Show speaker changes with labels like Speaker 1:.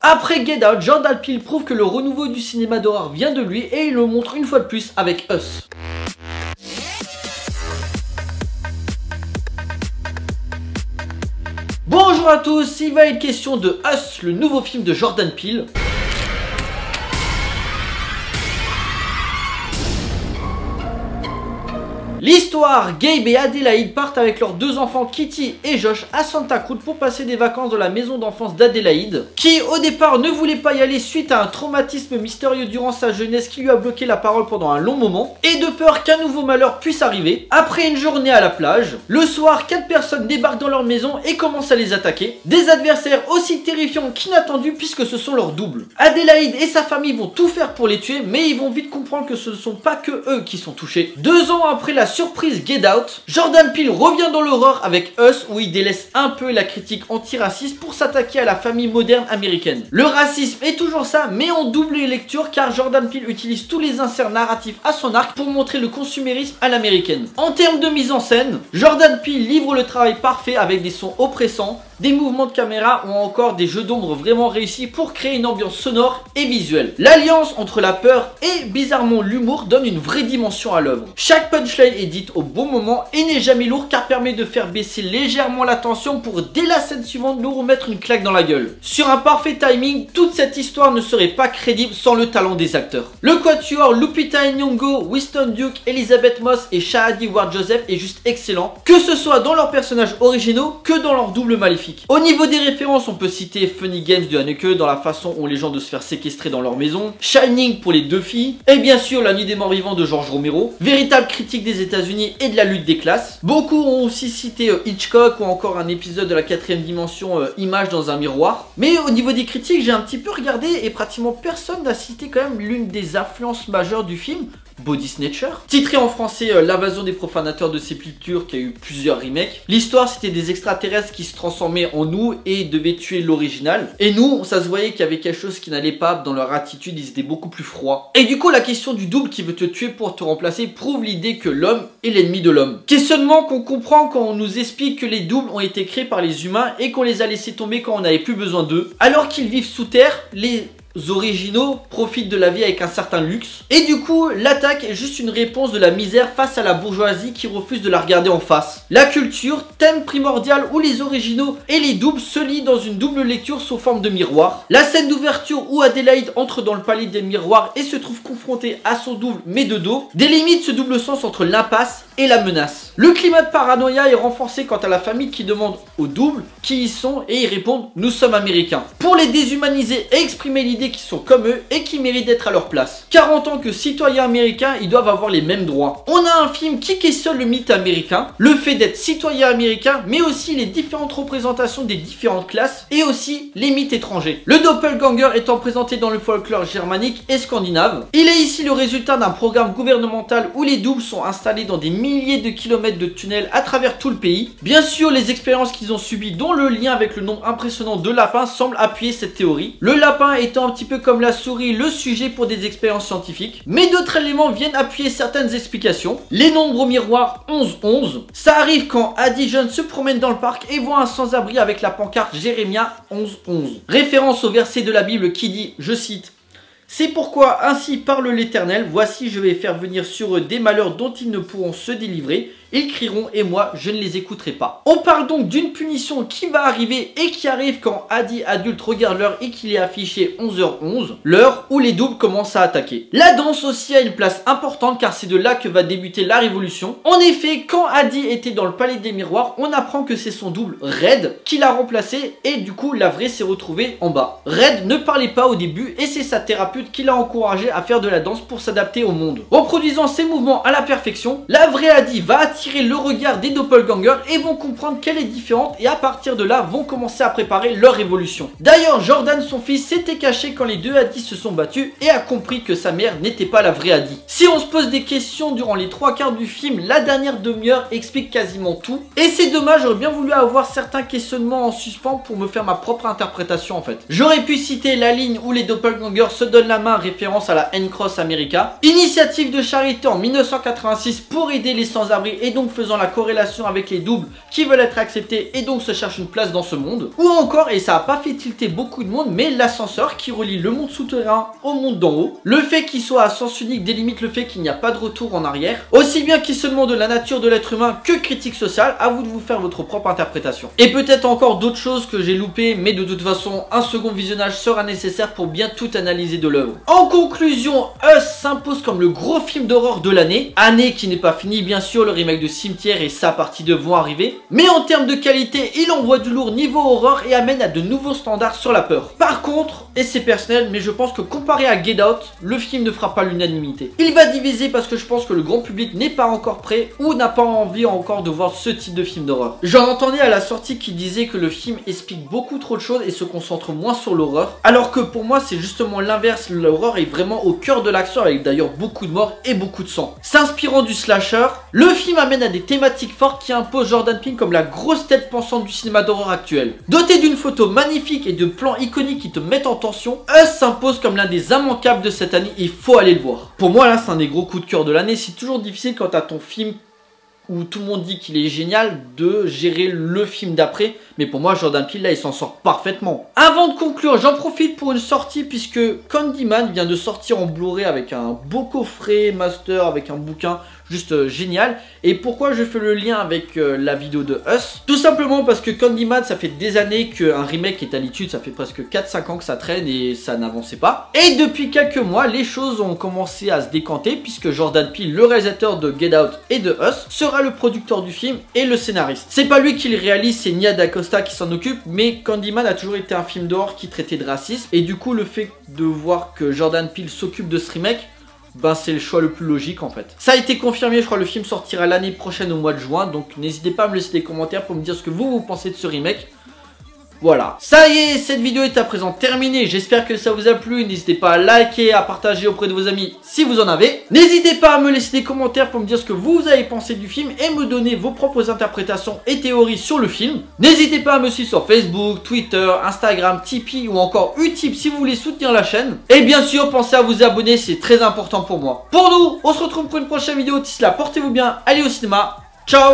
Speaker 1: Après Get Out, Jordan Peele prouve que le renouveau du cinéma d'horreur vient de lui et il le montre une fois de plus avec Us. Bonjour à tous, il va être question de Us, le nouveau film de Jordan Peele. L'histoire, Gabe et Adélaïde partent avec leurs deux enfants Kitty et Josh à Santa Cruz pour passer des vacances dans la maison d'enfance d'Adélaïde, qui au départ ne voulait pas y aller suite à un traumatisme mystérieux durant sa jeunesse qui lui a bloqué la parole pendant un long moment, et de peur qu'un nouveau malheur puisse arriver. Après une journée à la plage, le soir, 4 personnes débarquent dans leur maison et commencent à les attaquer. Des adversaires aussi terrifiants qu'inattendus puisque ce sont leurs doubles. Adélaïde et sa famille vont tout faire pour les tuer, mais ils vont vite comprendre que ce ne sont pas que eux qui sont touchés. 2 ans après la surprise Get Out, Jordan Peele revient dans l'horreur avec Us, où il délaisse un peu la critique antiraciste pour s'attaquer à la famille moderne américaine. Le racisme est toujours ça, mais en double lecture car Jordan Peele utilise tous les inserts narratifs à son arc pour montrer le consumérisme à l'américaine. En termes de mise en scène, Jordan Peele livre le travail parfait avec des sons oppressants, des mouvements de caméra ou encore des jeux d'ombre vraiment réussis pour créer une ambiance sonore et visuelle. L'alliance entre la peur et bizarrement l'humour donne une vraie dimension à l'œuvre. Chaque punchline est dite au bon moment et n'est jamais lourd car permet de faire baisser légèrement la tension pour dès la scène suivante nous remettre une claque dans la gueule. Sur un parfait timing, toute cette histoire ne serait pas crédible sans le talent des acteurs. Le quatuor Lupita Nyong'o, Winston Duke, Elizabeth Moss et Shahadi Ward-Joseph est juste excellent, que ce soit dans leurs personnages originaux que dans leur double maléfique. Au niveau des références, on peut citer Funny Games de Haneke dans la façon ont les gens de se faire séquestrer dans leur maison, Shining pour les deux filles, et bien sûr La Nuit des Morts Vivants de George Romero, véritable critique des États-Unis et de la lutte des classes. Beaucoup ont aussi cité Hitchcock ou encore un épisode de la 4ème dimension, Image dans un miroir. Mais au niveau des critiques, j'ai un petit peu regardé et pratiquement personne n'a cité quand même l'une des influences majeures du film, Body Snatcher, titré en français L'invasion des profanateurs de sépultures, qui a eu plusieurs remakes. L'histoire, c'était des extraterrestres qui se transformaient en nous et devaient tuer l'original. Et nous, ça se voyait qu'il y avait quelque chose qui n'allait pas dans leur attitude, ils étaient beaucoup plus froids. Et du coup, la question du double qui veut te tuer pour te remplacer prouve l'idée que l'homme est l'ennemi de l'homme. Questionnement qu'on comprend quand on nous explique que les doubles ont été créés par les humains et qu'on les a laissés tomber quand on n'avait plus besoin d'eux. Alors qu'ils vivent sous terre, les originaux profitent de la vie avec un certain luxe. Et du coup, l'attaque est juste une réponse de la misère face à la bourgeoisie qui refuse de la regarder en face. La culture, thème primordial où les originaux et les doubles se lient dans une double lecture sous forme de miroir. La scène d'ouverture où Adélaïde entre dans le palais des miroirs et se trouve confrontée à son double mais de dos, délimite ce double sens entre l'impasse et la menace. Le climat de paranoïa est renforcé quant à la famille qui demande aux doubles qui ils sont et ils répondent « Nous sommes américains ». Pour les déshumaniser et exprimer l'idée qui sont comme eux et qui méritent d'être à leur place. Car en tant que citoyens américains, ils doivent avoir les mêmes droits. On a un film qui questionne le mythe américain, le fait d'être citoyen américain, mais aussi les différentes représentations des différentes classes et aussi les mythes étrangers. Le doppelganger étant présenté dans le folklore germanique et scandinave. Il est ici le résultat d'un programme gouvernemental où les doubles sont installés dans des milliers de kilomètres de tunnels à travers tout le pays. Bien sûr, les expériences qu'ils ont subies, dont le lien avec le nombre impressionnant de lapins, semblent appuyer cette théorie. Le lapin étant un petit peu comme la souris, le sujet pour des expériences scientifiques. Mais d'autres éléments viennent appuyer certaines explications. Les nombres au miroir 11-11. Ça arrive quand Adi Jeune se promène dans le parc et voit un sans-abri avec la pancarte Jérémia 11-11. Référence au verset de la Bible qui dit, je cite, « C'est pourquoi ainsi parle l'Éternel, voici je vais faire venir sur eux des malheurs dont ils ne pourront se délivrer. Ils crieront et moi je ne les écouterai pas. » On parle donc d'une punition qui va arriver et qui arrive quand Adi adulte regarde l'heure et qu'il est affiché 11h11, l'heure où les doubles commencent à attaquer. La danse aussi a une place importante car c'est de là que va débuter la révolution. En effet, quand Adi était dans le palais des miroirs, on apprend que c'est son double Red qui l'a remplacé et du coup la vraie s'est retrouvée en bas. Red ne parlait pas au début et c'est sa thérapeute qui l'a encouragé à faire de la danse pour s'adapter au monde. Reproduisant ses mouvements à la perfection, la vraie Adi va attirer le regard des doppelgangers et vont comprendre qu'elle est différente et à partir de là vont commencer à préparer leur révolution. D'ailleurs, Jordan, son fils, s'était caché quand les deux Adi se sont battus et a compris que sa mère n'était pas la vraie Adi. Si on se pose des questions durant les 3/4 du film, la dernière demi-heure explique quasiment tout et c'est dommage, j'aurais bien voulu avoir certains questionnements en suspens pour me faire ma propre interprétation en fait. J'aurais pu citer la ligne où les doppelgangers se donnent la main, référence à la N-Cross America, initiative de charité en 1986 pour aider les sans-abri et et donc faisant la corrélation avec les doubles qui veulent être acceptés et donc se cherchent une place dans ce monde. Ou encore, et ça a pas fait tilter beaucoup de monde, mais l'ascenseur qui relie le monde souterrain au monde d'en haut. Le fait qu'il soit à sens unique délimite le fait qu'il n'y a pas de retour en arrière. Aussi bien questionnement de la nature de l'être humain que critique sociale, à vous de vous faire votre propre interprétation. Et peut-être encore d'autres choses que j'ai loupées, mais de toute façon, un second visionnage sera nécessaire pour bien tout analyser de l'œuvre. En conclusion, Us s'impose comme le gros film d'horreur de l'année. Année qui n'est pas finie, bien sûr, le remake de Cimetière et sa partie 2 vont arriver. Mais en termes de qualité, il envoie du lourd niveau horreur et amène à de nouveaux standards sur la peur. Par contre, et c'est personnel, mais je pense que comparé à Get Out, le film ne fera pas l'unanimité. Il va diviser parce que je pense que le grand public n'est pas encore prêt ou n'a pas envie encore de voir ce type de film d'horreur. J'en entendais à la sortie qui disait que le film explique beaucoup trop de choses et se concentre moins sur l'horreur, alors que pour moi c'est justement l'inverse, l'horreur est vraiment au cœur de l'action avec d'ailleurs beaucoup de morts et beaucoup de sang. S'inspirant du slasher, le film amène à des thématiques fortes qui imposent Jordan Peele comme la grosse tête pensante du cinéma d'horreur actuel. Doté d'une photo magnifique et de plans iconiques qui te mettent en tension, Us s'impose comme l'un des immanquables de cette année, il faut aller le voir. Pour moi là c'est un des gros coups de cœur de l'année, c'est toujours difficile quand t'as ton film où tout le monde dit qu'il est génial de gérer le film d'après, mais pour moi Jordan Peele là il s'en sort parfaitement. Avant de conclure, j'en profite pour une sortie puisque Candyman vient de sortir en Blu-ray avec un beau coffret master avec un bouquin juste génial. Et pourquoi je fais le lien avec la vidéo de Us? Tout simplement parce que Candyman, ça fait des années qu'un remake est à l'étude, ça fait presque 4-5 ans que ça traîne et ça n'avançait pas. Et depuis quelques mois, les choses ont commencé à se décanter puisque Jordan Peele, le réalisateur de Get Out et de Us, sera le producteur du film et le scénariste. C'est pas lui qui le réalise, c'est Nia DaCosta qui s'en occupe, mais Candyman a toujours été un film d'horreur qui traitait de racisme et du coup le fait de voir que Jordan Peele s'occupe de ce remake, ben c'est le choix le plus logique en fait. Ça a été confirmé, je crois le film sortira l'année prochaine au mois de juin, donc n'hésitez pas à me laisser des commentaires pour me dire ce que vous pensez de ce remake. Voilà, ça y est, cette vidéo est à présent terminée, j'espère que ça vous a plu, n'hésitez pas à liker, à partager auprès de vos amis si vous en avez. N'hésitez pas à me laisser des commentaires pour me dire ce que vous avez pensé du film et me donner vos propres interprétations et théories sur le film. N'hésitez pas à me suivre sur Facebook, Twitter, Instagram, Tipeee ou encore Utip si vous voulez soutenir la chaîne. Et bien sûr, pensez à vous abonner, c'est très important pour moi. Pour nous, on se retrouve pour une prochaine vidéo, d'ici là, portez-vous bien, allez au cinéma, ciao.